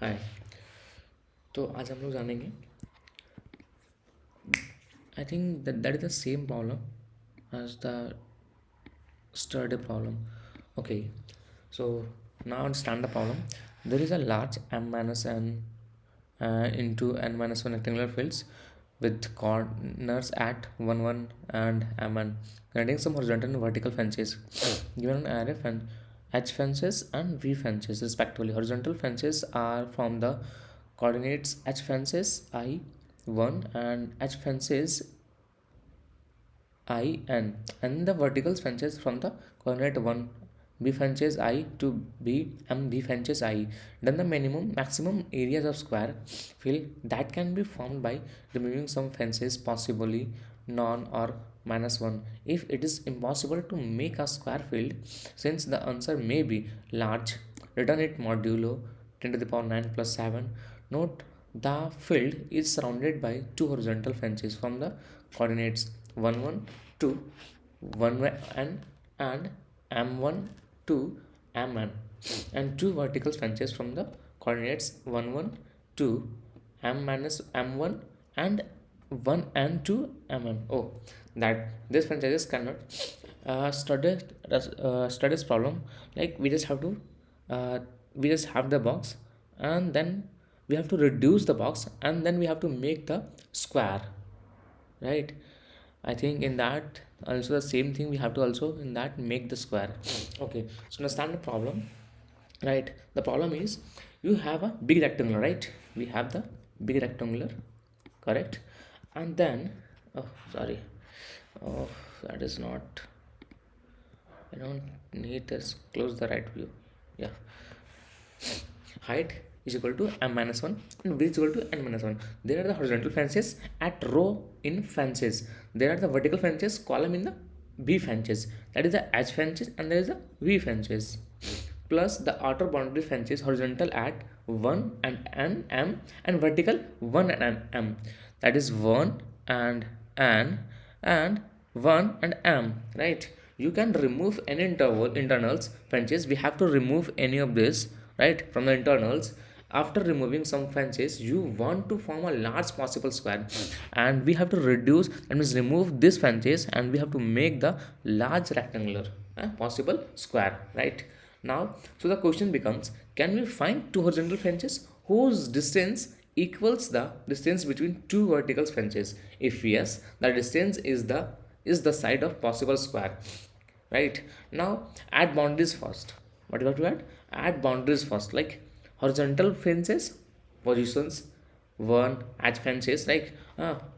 हाय। तो आज हम लोग जानेंगे, I think that is the same problem as the study problem. Okay, so now understand the problem. There is a large m minus n into n minus 1 rectangular fields with corners at 1 1 and mn containing some horizontal and vertical fences. Given an array h fences and v fences respectively. Horizontal fences are from the coordinates h fences I 1 and h fences I n, and the vertical fences from the coordinate 1 b fences I to b and b fences I. Then the maximum areas of square field that can be formed by removing some fences, possibly non or minus 1. If it is impossible to make a square field, since the answer may be large, return it modulo 10 to the power 9 plus 7. Note the field is surrounded by two horizontal fences from the coordinates 1 1 to 1 and m1 to mn, and two vertical fences from the coordinates 1 1 to m minus m1 and 1 and 2 mn. Oh, that these fences cannot study this problem. Like we just have the box, and then we have to reduce the box, and then we have to make the square, right? I think in that also the same thing we have to also in that make the square. Okay, so understand the problem, right? The problem is you have a big rectangle, right? We have the big rectangular, correct? And then, oh sorry, oh, that is not, I don't need this, close the right view. Yeah, height is equal to m minus 1 and width is equal to n minus 1. There are the horizontal fences at row in fences. There are the vertical fences column in the b fences. That is the h fences, and there is the v fences. Plus the outer boundary fences horizontal at 1 and n m and vertical 1 and n m. That is 1 and n and 1 and m, right? You can remove any internals fences. We have to remove any of this, right, from the internals. After removing some fences, you want to form a large possible square, and we have to reduce, that means remove this fences, and we have to make the large rectangular possible square, right? Now, so the question becomes, can we find two horizontal fences whose distance equals the distance between two vertical fences? If yes, the distance is the side of possible square, right? Now add boundaries first. What you have to add boundaries first, like horizontal fences positions 1 edge fences, like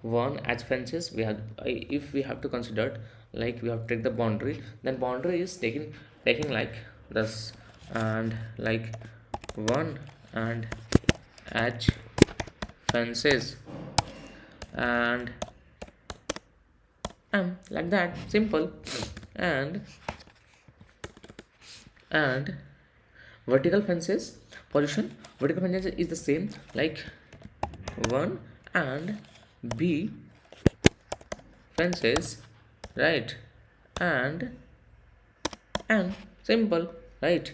1 edge fences we have. If we have to consider it, like we have to take the boundary, then boundary is taking like this, and like 1 and edge fences and like that, simple. And and vertical fences position, vertical fences is the same, like 1 and b fences, right? And simple, right?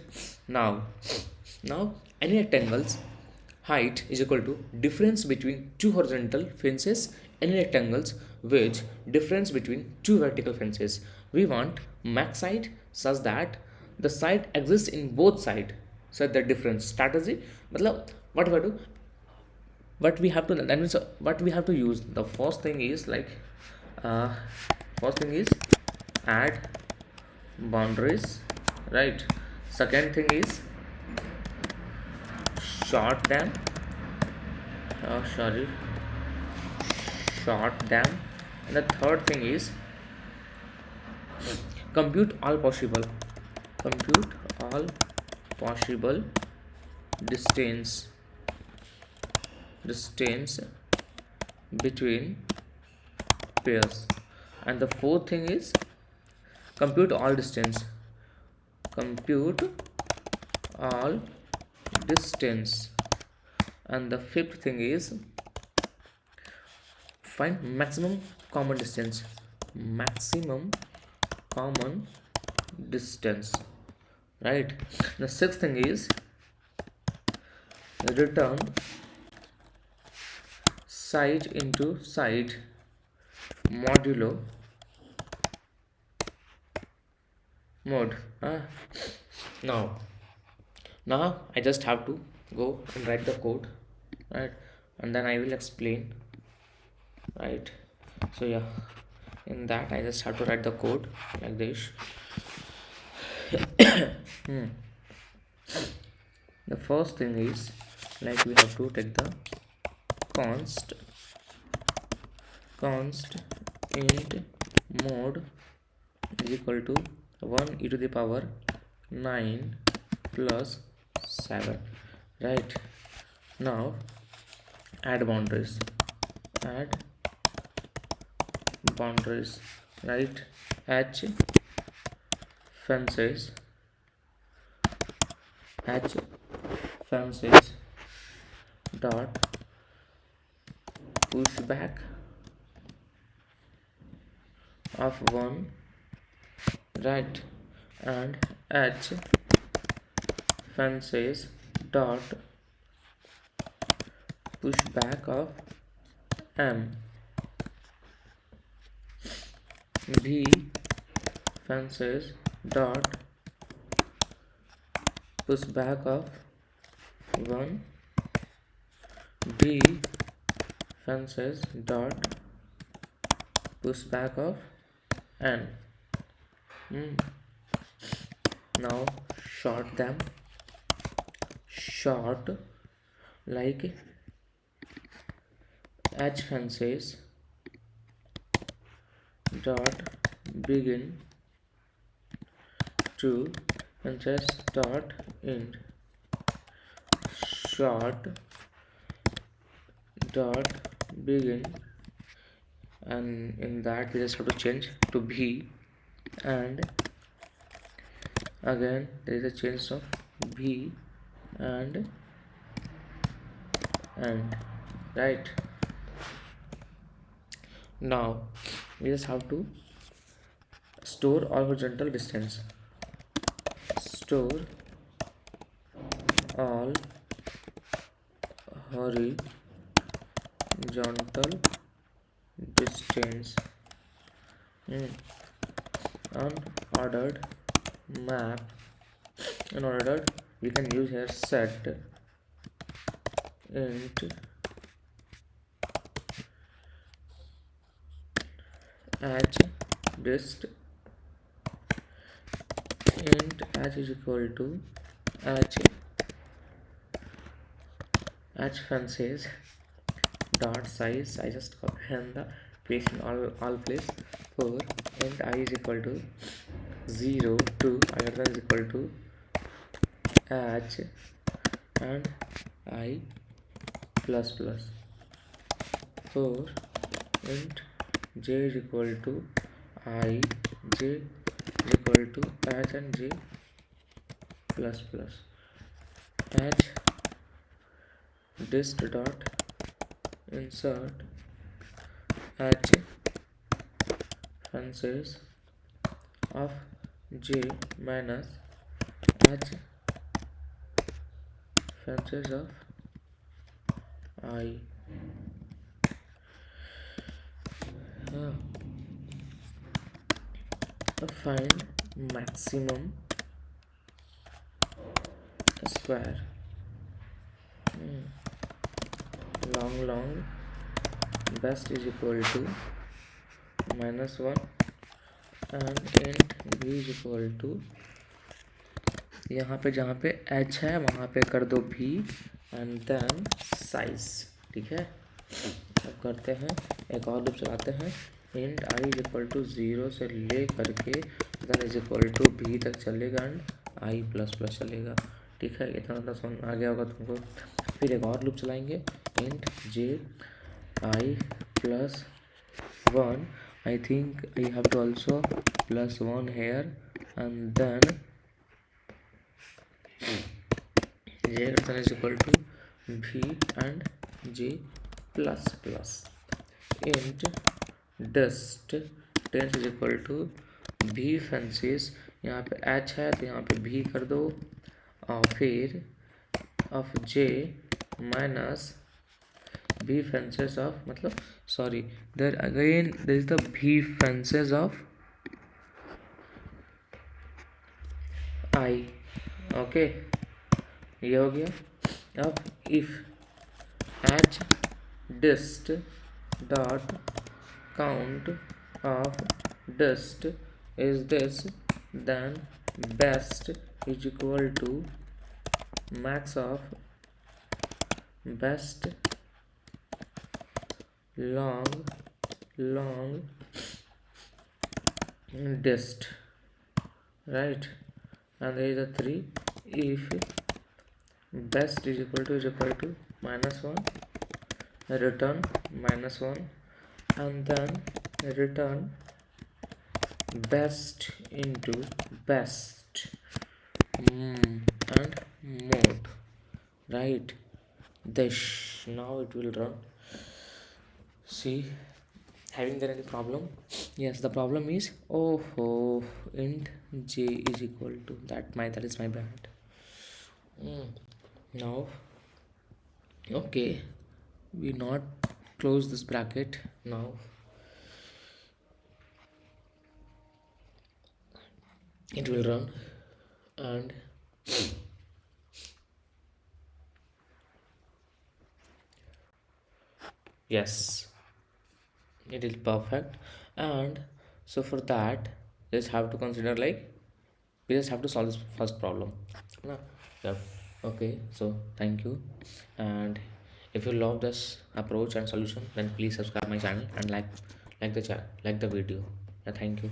Now now any rectangles height is equal to difference between two horizontal fences, any rectangles which difference between two vertical fences. We want max height such that the side exists in both side, so the difference strategy, matlab what we do, what we have to, that means what we have to use. The first thing is like uh, first thing is add boundaries, right? Second thing is short them, sorry, short them. And the third thing is compute all possible, compute all possible distance between pairs. And the fourth thing is compute all distance, compute all distance. And the fifth thing is find maximum common distance, maximum common distance, right? The sixth thing is return side into side modulo mode. Now I just have to go and write the code, right? And then I will explain, right? So yeah, in that I just have to write the code like this. The first thing is, like, we have to take the const int mode is equal to 1 e to the power 9 plus 7, right? Now add boundaries, right? H fences dot pushback of 1, right? And H fences dot pushback of M. V fences dot pushback of 1. D fences dot pushback of N. Now short them, like H fences dot begin to fences dot end, short dot begin, and in that we just have to change to B, and again there is a change of B and right? Now we just have to store all horizontal distance, store all horizontal distance unordered map. Unordered, we can use here set int h dist, int h is equal to h fences dot size. I just copy and the paste in all place. For int I is equal to 0 to other than is equal to h and I plus plus. For int j is equal to I, j is equal to h and j plus plus. H dist dot insert h fences of j minus h fences of I. Find maximum square. Long best is equal to -1 and int b is equal to, यहाँ पे जहाँ पे h है वहाँ पे कर दो b and than size, ठीक है? अब करते हैं एक और लूप चलाते हैं। int i is equal to 0 से ले करके then is equal to b तक चलेगा एंड i प्लस प्लस चलेगा, ठीक है? इतना तो समझ आ गया होगा तुमको। फिर एक और लूप चलाएंगे, int j i plus 1, I think I have to also plus 1 here, and then j is equal to v and j plus plus. int dist is equal to v fences, यहाँ पे h है तो यहाँ पे v कर दो, और फिर of j minus b fences of matlab sorry, there again there is the b fences of I. Okay, ये हो गया. अब if h dist dot count of dist is this, then best is equal to max of best long dist, right? And there is a 3 if best is equal to minus 1, return minus 1, and then return best into best and mode, right? This now it will run. See, having there any problem? Yes, the problem is int j is equal to that is my bad. Now okay, we not close this bracket. Now it will run, and yes, it is perfect. And so for that, just have to consider like we just have to solve this first problem. No? Yep. Okay, so thank you. And if you love this approach and solution, then please subscribe my channel and like the chat, like the video. Yeah, thank you.